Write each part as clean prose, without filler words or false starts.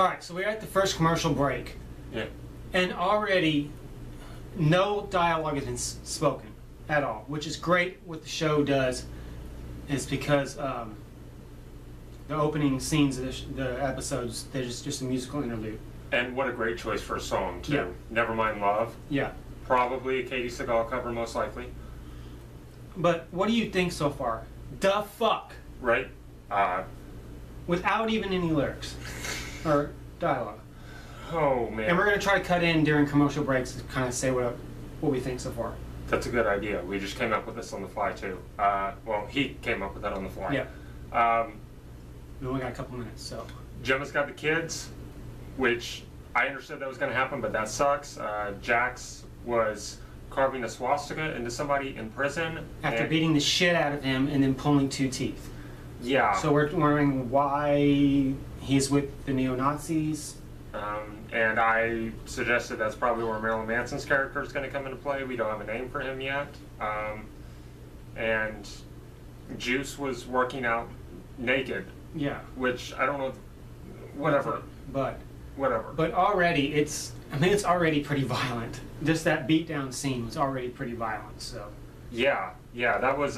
Alright, so we're at the first commercial break. Yeah. And already no dialogue has been spoken at all, which is great. What the show does is because the opening scenes of the episodes, they're just a musical interlude. And what a great choice for a song, too. Yeah. Nevermind Love. Yeah. Probably a Katie Seagal cover, most likely. But what do you think so far? The fuck? Right? Without even any lyrics or dialogue. Oh, man. And we're going to try to cut in during commercial breaks to kind of say what we think so far. That's a good idea. We just came up with this on the fly, too. Well, he came up with that on the fly. Yeah. We only got a couple minutes, so. Gemma's got the kids, which I understood that was going to happen, but that sucks. Jax was carving a swastika into somebody in prison. After beating the shit out of him and then pulling 2 teeth. Yeah. So we're wondering why he's with the neo-Nazis. And I suggested that's probably where Marilyn Manson's character is going to come into play. We don't have a name for him yet. And Juice was working out naked. Yeah. Which, I don't know, whatever. But whatever. But already, it's already pretty violent. Just that beatdown scene was already pretty violent, so. Yeah, that was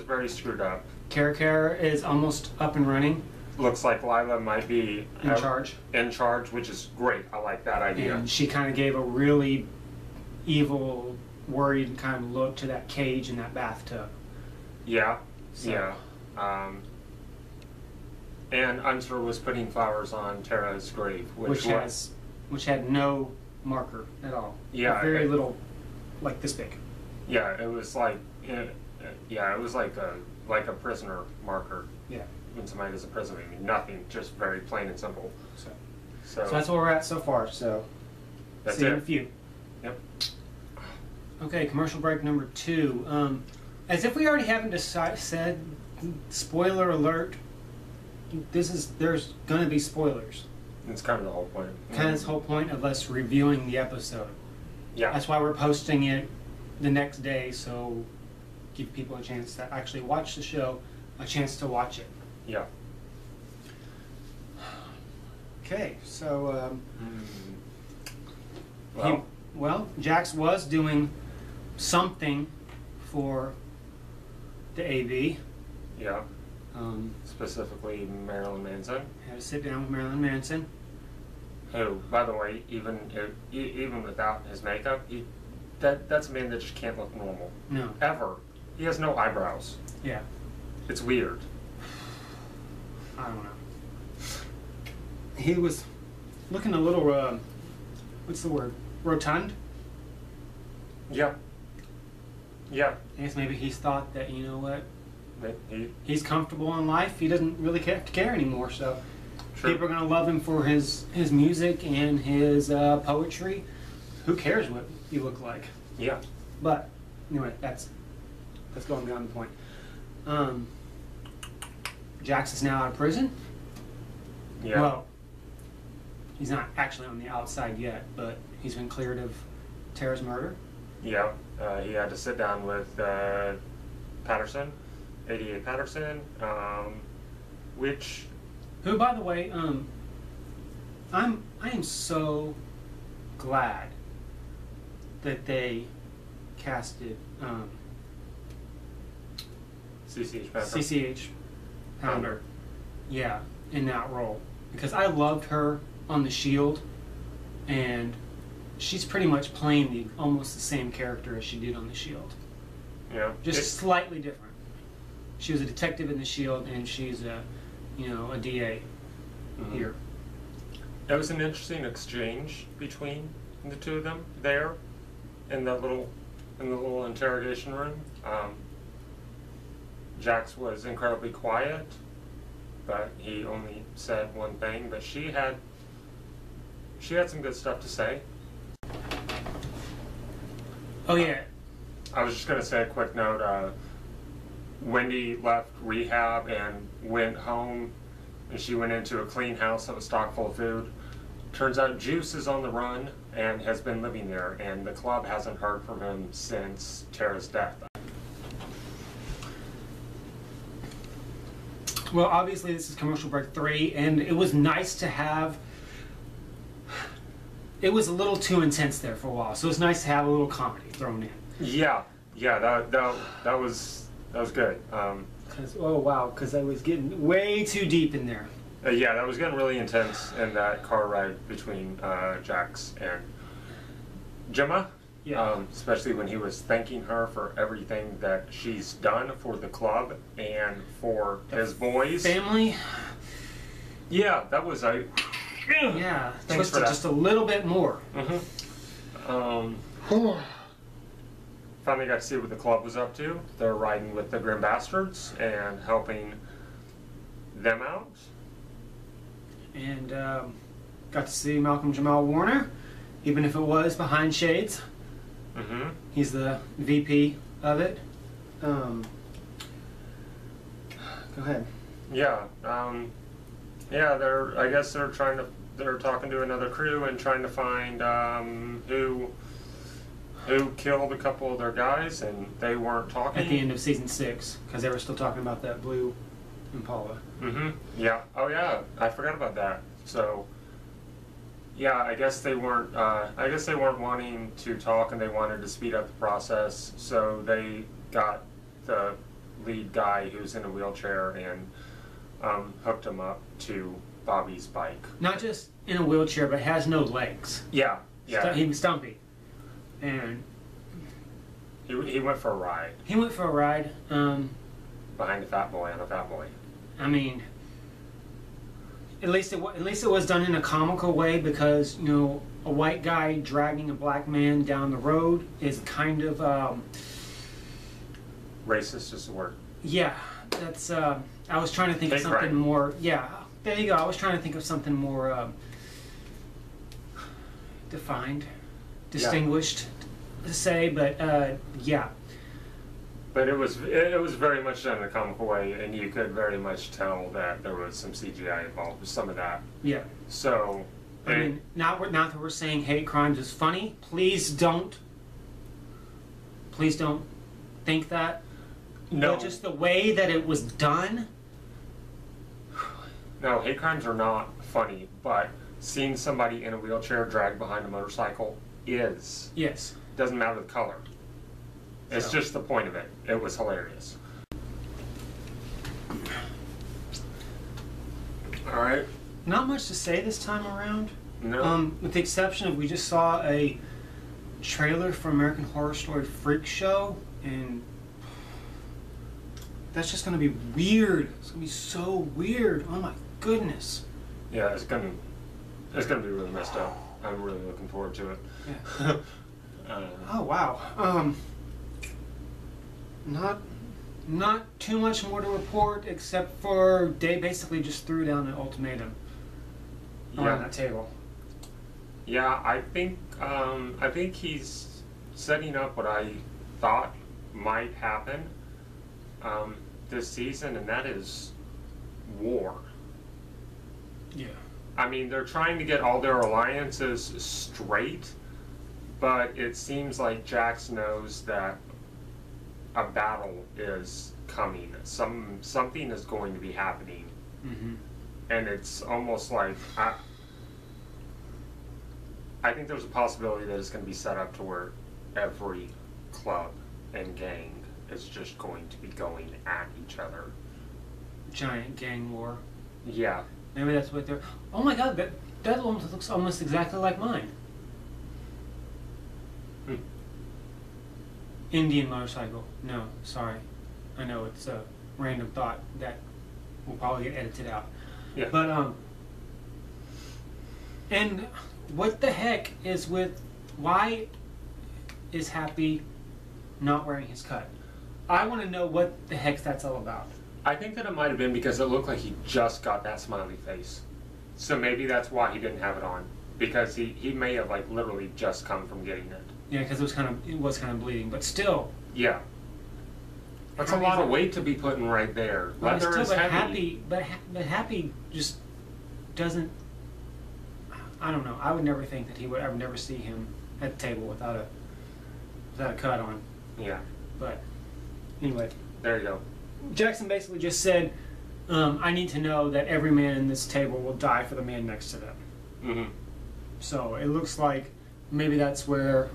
very screwed up. Kara is almost up and running. Looks like Lila might be in charge, which is great. I like that idea. And she kind of gave a really evil, worried kind of look to that cage in that bathtub. Yeah, so. yeah. And Unser was putting flowers on Tara's grave, which had no marker at all. Yeah, very little, like this big. Yeah, it was like, yeah, it was like a prisoner marker. Yeah. When somebody does a prison, I mean, nothing, just very plain and simple. So that's where we're at so far. So that's see you it. in a few. Yep. Okay, commercial break number 2. As if we already haven't said, spoiler alert. There's gonna be spoilers. It's kind of the whole point. Kind of the whole point of us reviewing the episode. Yeah. That's why we're posting it the next day, so give people a chance to actually watch the show, a chance to watch it. Yeah. Okay, so well, Jax was doing something for the AV. Yeah. Specifically Marilyn Manson. Had to sit down with Marilyn Manson. Who, by the way, even without his makeup, that's a man that just can't look normal. No. Ever. He has no eyebrows. Yeah. It's weird. I don't know. He was looking a little, what's the word? Rotund? Yeah. Yeah. I guess maybe he's thought that, you know what? He's comfortable in life. He doesn't really have to care anymore. So sure. People are going to love him for his music and his poetry. Who cares what you look like? Yeah. But anyway, that's going beyond the point. Jax is now out of prison. Yeah. Well, he's not actually on the outside yet, but he's been cleared of Tara's murder. Yeah. He had to sit down with Patterson. 88 Patterson, who, by the way, I am so glad that they casted CCH Pounder, yeah, in that role, because I loved her on The Shield, and she's pretty much playing almost the same character as she did on The Shield. Yeah, just slightly different. She was a detective in The Shield, and she's a DA here. That was an interesting exchange between the two of them there, in the little interrogation room. Jax was incredibly quiet, but he only said one thing. But she had some good stuff to say. Oh yeah. I was just gonna say a quick note. Wendy left rehab and went home, and she went into a clean house that was stocked full of food. Turns out Juice is on the run and has been living there, and the club hasn't heard from him since Tara's death. Well, obviously this is commercial break 3, and it was nice to have. It was a little too intense there for a while, so it's nice to have a little comedy thrown in. Yeah, that was good. Because I was getting way too deep in there. Yeah, that was getting really intense in that car ride between Jax and Gemma. Yeah. Especially when he was thanking her for everything that she's done for the club and for his boys. Family. Yeah, that was Yeah, Thanks for twist it that. just a little bit more. Finally got to see what the club was up to. They're riding with the Grim Bastards and helping them out. And got to see Malcolm Jamal Warner, even if it was behind shades. He's the VP of it. Go ahead. Yeah, I guess they're talking to another crew and trying to find who killed a couple of their guys, and they weren't talking. At the end of season 6, because they were still talking about that blue Impala. Yeah. Oh yeah, I forgot about that. So yeah, I guess they weren't wanting to talk, and they wanted to speed up the process. So they got the lead guy who's in a wheelchair and hooked him up to Bobby's bike. Not just in a wheelchair, but has no legs. Yeah. He was stumpy. And he went for a ride. he went for a ride. Behind a fat boy on a fat boy. I mean, at least it was done in a comical way, because a white guy dragging a black man down the road is kind of Racist is the word. yeah. That's I was trying to think of Hate something crime. more. Yeah, there you go. I was trying to think of something more defined, distinguished to say, but yeah. But it was very much done in a comical way, and you could very much tell that there was some CGI involved with some of that. Yeah. So, I mean, not that we're saying hate crimes is funny. Please don't think that. no, But just the way that it was done. no, hate crimes are not funny, but seeing somebody in a wheelchair dragged behind a motorcycle is. Yes. Doesn't matter the color. It's So. just the point of it. It was hilarious. All right. Not much to say this time around. No. With the exception of we just saw a trailer for American Horror Story Freak Show, and that's just going to be weird. It's going to be so weird. Oh my goodness. Yeah, it's gonna be really messed up. I'm really looking forward to it. Yeah. Oh wow. Not too much more to report, except for they basically just threw down an ultimatum on that table. Yeah, I think he's setting up what I thought might happen this season, and that is war. Yeah. I mean, they're trying to get all their alliances straight, but it seems like Jax knows that a battle is coming. Something is going to be happening, and it's almost like I think there's a possibility that it's going to be set up to where every club and gang is just going to be going at each other. Giant gang war. Yeah. Maybe that's what they're. Oh my God, that almost looks almost exactly like mine. Indian motorcycle. No, sorry. I know it's a random thought that will probably get edited out. Yeah. But and what the heck is with why is Happy not wearing his cut? I want to know what the heck that's all about. I think that it might have been because it looked like he just got that smiley face. So maybe that's why he didn't have it on. Because he may have like literally just come from getting it. Yeah, because it was kind of bleeding, but still. Yeah. That's a lot of weight to be putting right there. Leather is heavy. But Happy just doesn't. I don't know. I would never think that I would never see him at the table without a cut on. Yeah. But anyway, There you go. Jackson basically just said, I need to know that every man in this table will die for the man next to them. Mm-hmm. So it looks like maybe that's where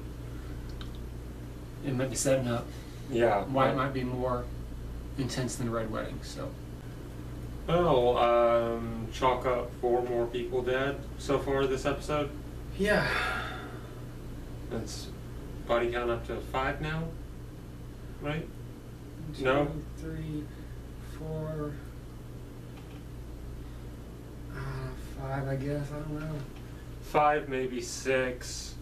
it might be setting up. Yeah. Why it might be more intense than a Red Wedding. So. Well, chalk up 4 more people dead so far this episode. Yeah. That's body count up to 5 now, right? 2, No. 3, 4, 5. I guess I don't know. 5, maybe 6,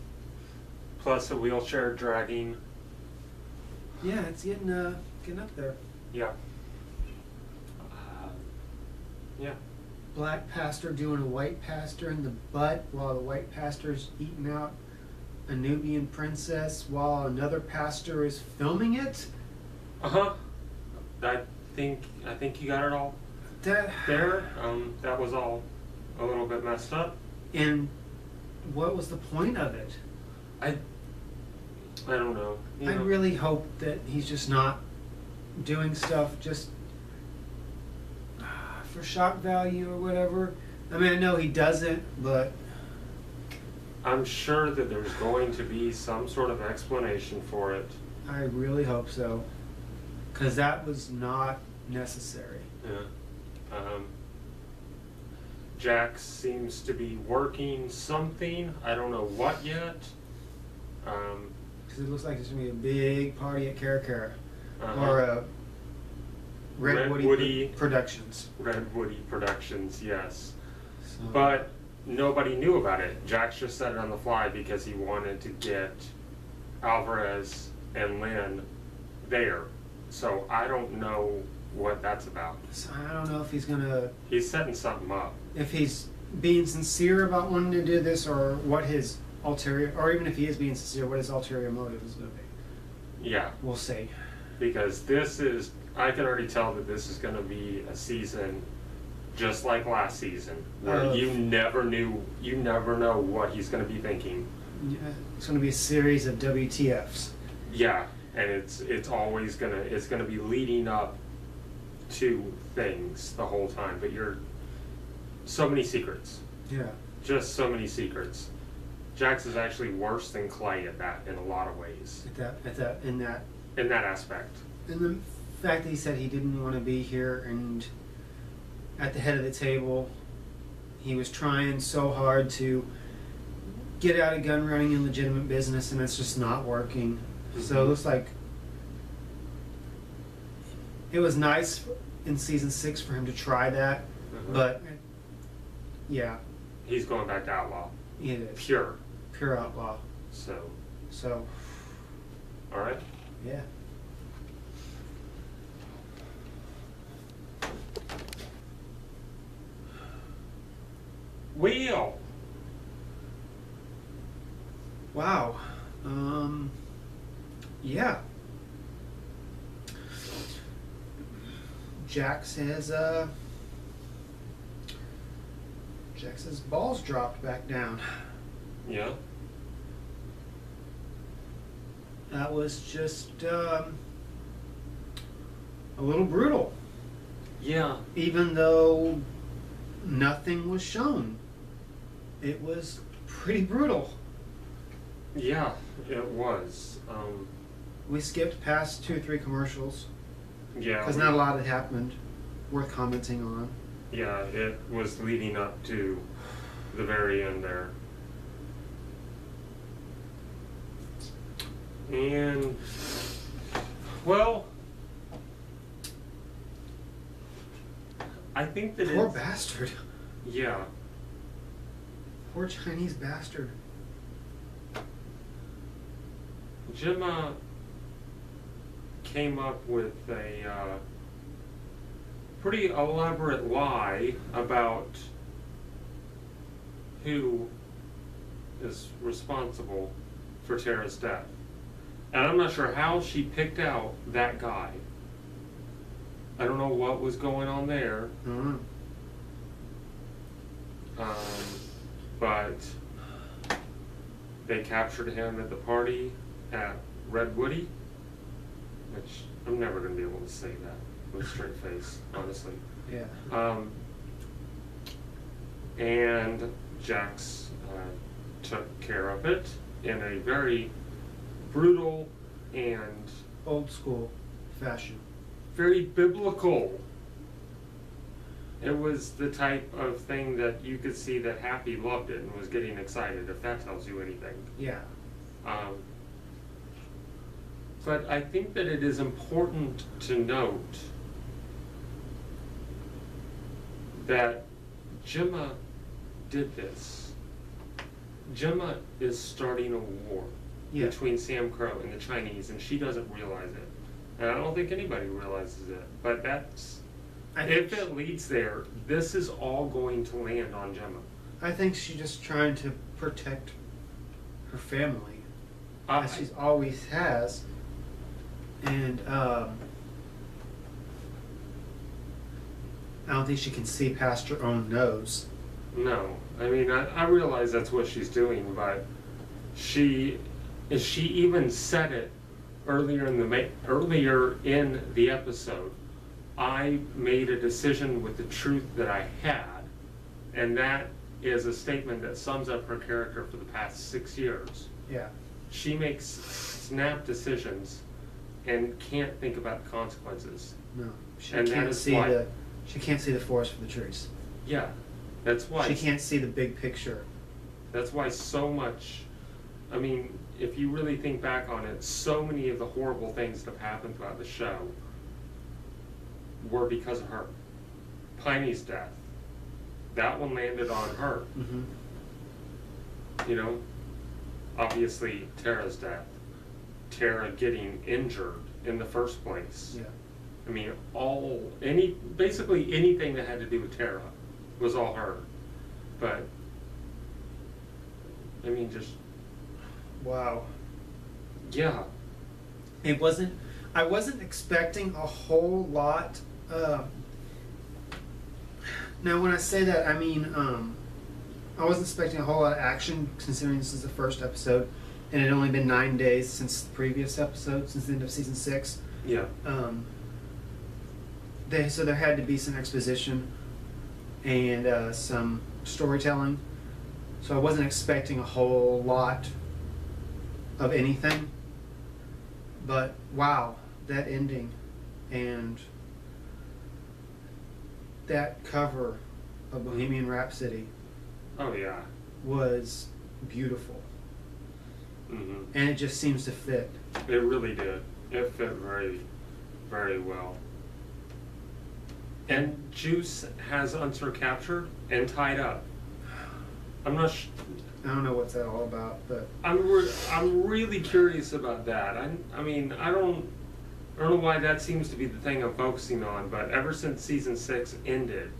plus a wheelchair dragging. Yeah, it's getting up there. Yeah. Yeah. Black pastor doing a white pastor in the butt while the white pastor's eating out a Nubian princess while another pastor is filming it. Uh-huh. I think you got it all That there. That was all a little bit messed up. And what was the point of it? I don't know. I really hope that he's just not doing stuff just for shock value or whatever. I mean, I know he doesn't, but I'm sure that there's going to be some sort of explanation for it. I really hope so, because that was not necessary. Yeah. Jax seems to be working something. I don't know what yet. Because it looks like there's going to be a big party at Cara Cara. Uh-huh. Or Red Woody Red Woody Productions, yes. So, But nobody knew about it. Jax just said it on the fly because he wanted to get Alvarez and Lynn there. So I don't know what that's about. so I don't know if he's going to... He's setting something up. If he's being sincere about wanting to do this, or what his ulterior... Or even if he is being sincere, what his ulterior motive is going to be. Yeah. We'll see. Because this is... I can already tell that this is going to be a season just like last season, where you never know what he's going to be thinking. Yeah, it's going to be a series of WTFs. Yeah, and it's always gonna be leading up to things the whole time. But so many secrets. Yeah. Just so many secrets. Jax is actually worse than Clay at that in a lot of ways. In that aspect. And the fact that he said he didn't want to be here and at the head of the table, he was trying so hard to get out of gun running in legitimate business, and it's just not working. Mm-hmm. So it looks like it was nice in season 6 for him to try that, but yeah. He's going back to outlaw. It is. Pure outlaw. So. All right. Yeah. Wheel. Wow. Yeah. Jax has balls dropped back down. Yeah. That was just a little brutal. Yeah. Even though nothing was shown, it was pretty brutal. Yeah, it was. We skipped past 2 or 3 commercials. Yeah. Because not a lot had happened worth commenting on. Yeah, it was leading up to the very end there. And, well, I think that Poor bastard. Yeah. Poor Chinese bastard. Gemma came up with a pretty elaborate lie about who is responsible for Tara's death. And I'm not sure how she picked out that guy. I don't know what was going on there. Mm-hmm. But they captured him at the party at Red Woody, which I'm never going to be able to say that with a straight face, honestly. Yeah. And Jax took care of it in a very brutal and Old school fashion. very biblical. It was the type of thing that you could see that Happy loved it and was getting excited, if that tells you anything. Yeah. But I think that it is important to note that Gemma did this. Gemma is starting a war between Sam Crow and the Chinese, and she doesn't realize it. And I don't think anybody realizes it. But that's, if it leads there, this is all going to land on Gemma. I think she's just trying to protect her family, as she always has. And I don't think she can see past her own nose. No, I mean, I realize that's what she's doing, but she even said it earlier in the episode. I made a decision with the truth that I had, and that is a statement that sums up her character for the past 6 years. Yeah. She makes snap decisions and can't think about the consequences. No, she And can't that is see why. she can't see the forest for the trees. Yeah, that's why. She can't see the big picture. That's why so much, I mean, if you really think back on it, so many of the horrible things that have happened throughout the show were because of her. Piney's death, that one landed on her. Mm-hmm. You know, obviously Tara's death, Tara getting injured in the first place. Yeah. I mean, basically anything that had to do with Tara was all her. But, I mean, just. Wow. Yeah. I wasn't expecting a whole lot. Now, when I say that, I mean, I wasn't expecting a whole lot of action, considering this is the first episode, and it had only been 9 days since the previous episode, since the end of season 6. Yeah. So there had to be some exposition and some storytelling. So I wasn't expecting a whole lot of anything. But wow, that ending and that cover of Bohemian Rhapsody. Oh yeah. Was beautiful. Mm-hmm. And it just seems to fit. It really did. It fit very, very well. And Juice has Unser captured and tied up. I'm not. I don't know what's that all about, but I'm really curious about that. I mean, I don't know why that seems to be the thing I'm focusing on. But ever since season 6 ended,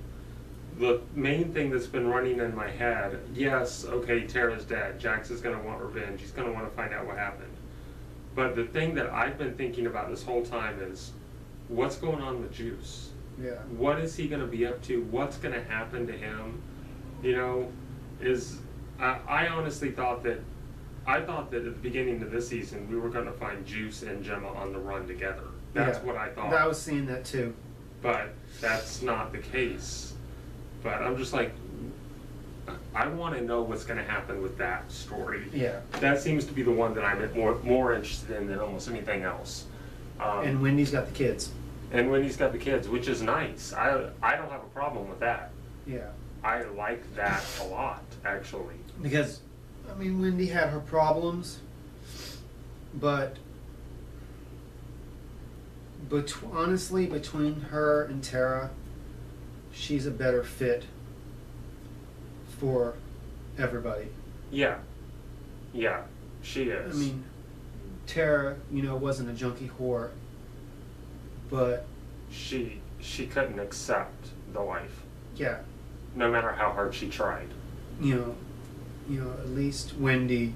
the main thing that's been running in my head, yes, okay, Tara's dead. Jax is going to want revenge. He's going to want to find out what happened. But the thing that I've been thinking about this whole time is, what's going on with Juice? yeah. What is he going to be up to? What's going to happen to him? You know, I honestly thought that at the beginning of this season we were going to find Juice and Gemma on the run together. That's what I thought. I was seeing that too. But that's not the case. But I'm just like, I want to know what's going to happen with that story. Yeah. That seems to be the one that I'm more interested in than almost anything else. And Wendy's got the kids. And Wendy's got the kids, which is nice. I don't have a problem with that. Yeah. I like that a lot, actually. Because, I mean, Wendy had her problems, but honestly, between her and Tara, she's a better fit for everybody. Yeah. Yeah, she is. I mean, Tara, wasn't a junkie whore, but she couldn't accept the life. Yeah. No matter how hard she tried. At least Wendy,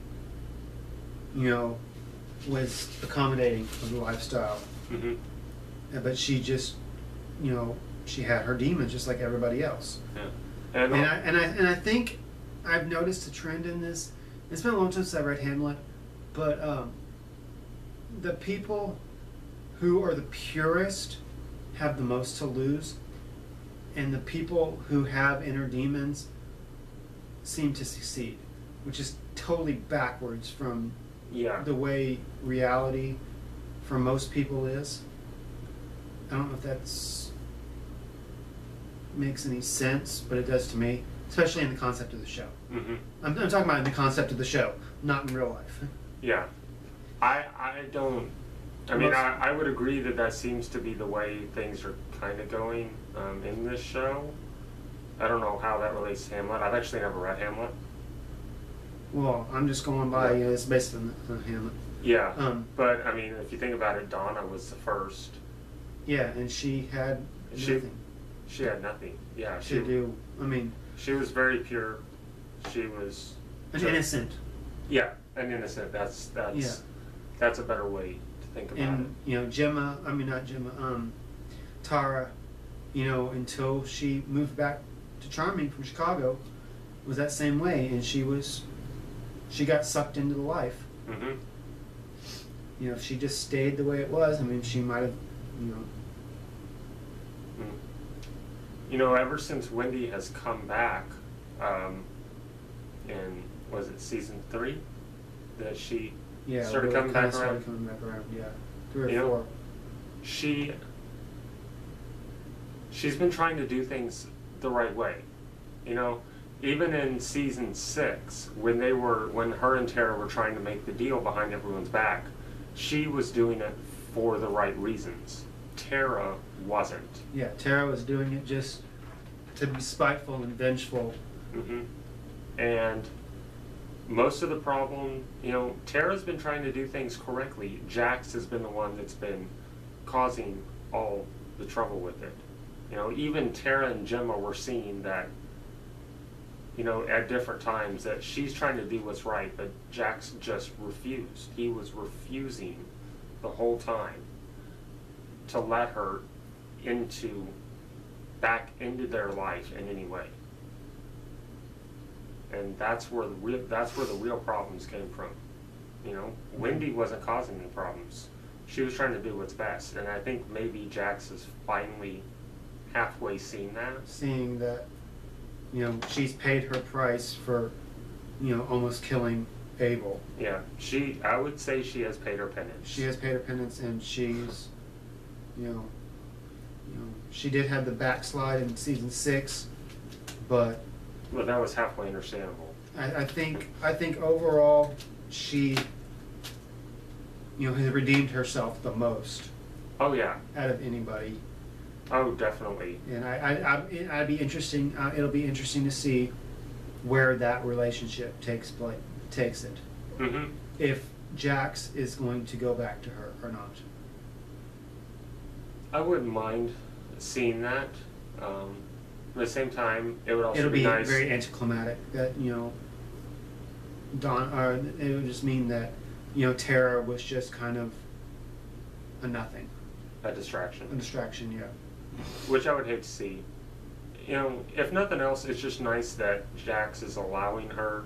was accommodating of the lifestyle. Mm-hmm. But she just, she had her demons just like everybody else. Yeah. And I think I've noticed a trend in this. It's been a long time since I read Hamlet, but the people who are the purest have the most to lose. and the people who have inner demons seem to succeed, which is totally backwards from Yeah. the way reality for most people is. I don't know if that's makes any sense, but it does to me, especially in the concept of the show. Mm-hmm. I'm talking about in the concept of the show, not in real life. Yeah. I don't. I mean, I would agree that that seems to be the way things are kind of going in this show. I don't know how that relates to Hamlet. I've actually never read Hamlet. Well, I'm just going by, it's based on Hamlet. Yeah. But, I mean, if you think about it, Donna was the first. Yeah, and she had nothing. She had nothing. Yeah. She was very pure. She was... innocent. Yeah, an innocent. That's a better way to think about it. Tara, until she moved back to Charming from Chicago, was that same way, and she got sucked into the life. Mm-hmm. If she just stayed the way it was, she might have, ever since Wendy has come back, in, was it season 3? That she started coming back around? Yeah. 3 or 4. She's been trying to do things the right way. Even in season 6, when her and Tara were trying to make the deal behind everyone's back, she was doing it for the right reasons. Tara wasn't. Yeah, Tara was doing it just to be spiteful and vengeful. Mm-hmm. And most of the problem, Tara's been trying to do things correctly. Jax has been the one that's been causing all the trouble with it. Even Tara and Gemma were seeing that, at different times, that she's trying to do what's right, but Jax just refused. He was refusing the whole time to let her back into their life in any way. And that's where the real problems came from. Wendy wasn't causing any problems. She was trying to do what's best, and I think maybe Jax has finally halfway seen that. Seeing that, she's paid her price for, almost killing Abel. Yeah, I would say she has paid her penance. She has paid her penance, and she's, she did have the backslide in season 6, but. Well, that was halfway understandable. I think overall she, has redeemed herself the most. Oh yeah. Out of anybody. Oh, definitely. And I'd be interesting. It'll be interesting to see where that relationship takes it. Mm-hmm. If Jax is going to go back to her or not. I wouldn't mind seeing that. At the same time, it would also be nice. It'll be very anticlimactic that, it would just mean that, Tara was just kind of a nothing. A distraction. A distraction, yeah. Which I would hate to see. If nothing else, it's just nice that Jax is allowing her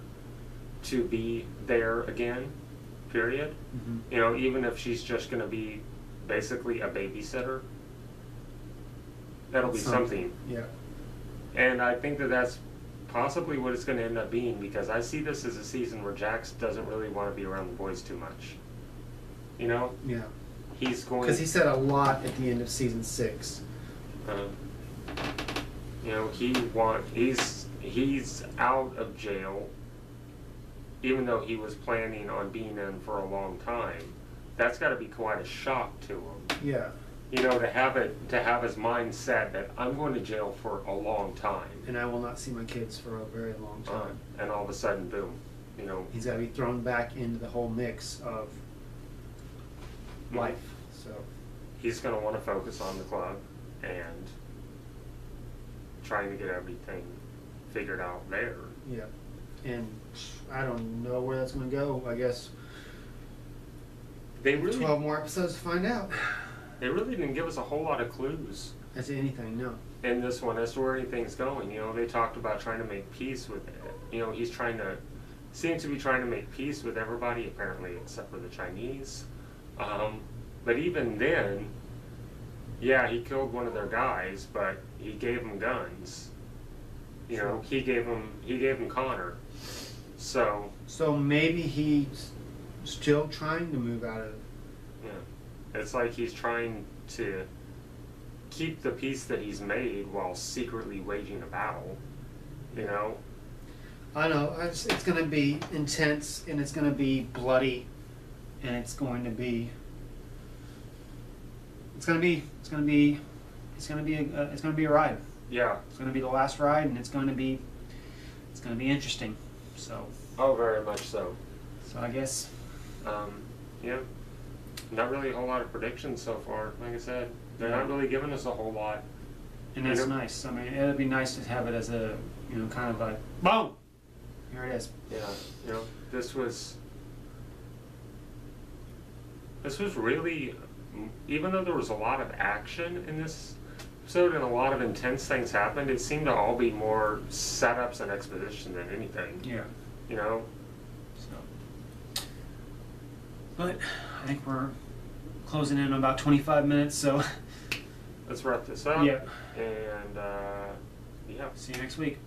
to be there again, period. Mm-hmm. Even if she's just going to be basically a babysitter, that'll be something. Yeah. And I think that that's possibly what it's going to end up being, because I see this as a season where Jax doesn't really want to be around the boys too much. Yeah. He's going... Because he said a lot at the end of season 6. He's out of jail, even though he was planning on being in for a long time. That's got to be quite a shock to him. Yeah. To have his mind set that I'm going to jail for a long time, and I will not see my kids for a very long time. And all of a sudden, boom, he's got to be thrown back into the whole mix of life. So he's going to want to focus on the club and trying to get everything figured out there. Yeah, and I don't know where that's going to go. I guess 12 more episodes to find out. They really didn't give us a whole lot of clues. As to anything, no. In this one, as to where anything's going. They talked about trying to make peace with it. He's seems to be trying to make peace with everybody, apparently, except for the Chinese. But even then, yeah, he killed one of their guys, but he gave them guns. You know, he gave him Connor. So maybe he's still trying to move out of. yeah, it's like he's trying to keep the peace that he's made while secretly waging a battle. You know. I know it's going to be intense, and it's going to be bloody, and it's going to be a ride. Yeah. It's going to be the last ride, and it's going to be interesting. So. Oh, very much so. So I guess. Yeah. Not really a whole lot of predictions so far. Like I said, they're not really giving us a whole lot. And that's nice. I mean, it'd be nice to have it as a, kind of like, boom! Here it is. Yeah, this was really, even though there was a lot of action in this episode and a lot of intense things happened, it seemed to all be more setups and exposition than anything. Yeah. So. But I think we're closing in on about 25 minutes, so. Let's wrap this up. Yeah. And, yeah. See you next week.